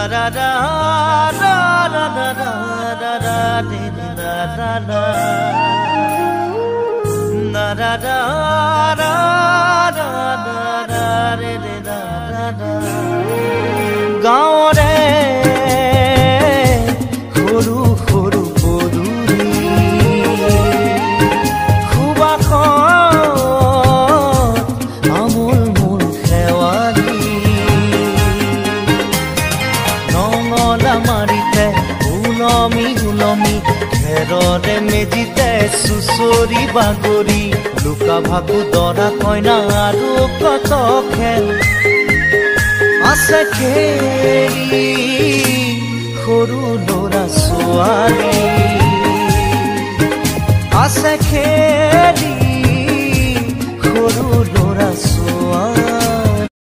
da da da da da da da da da da da na da da da da da da da gaon re khoru khoru poduri khuba khon amul mul khewali nongola marite ulomi ঘেৰৰে মেজিতে সুচৰি বাগৰি লুকা ভাগু দৰা কইনা আৰু কত খেল আছে খেলি সৰু ল'ৰা ছোৱালী আছে খেলি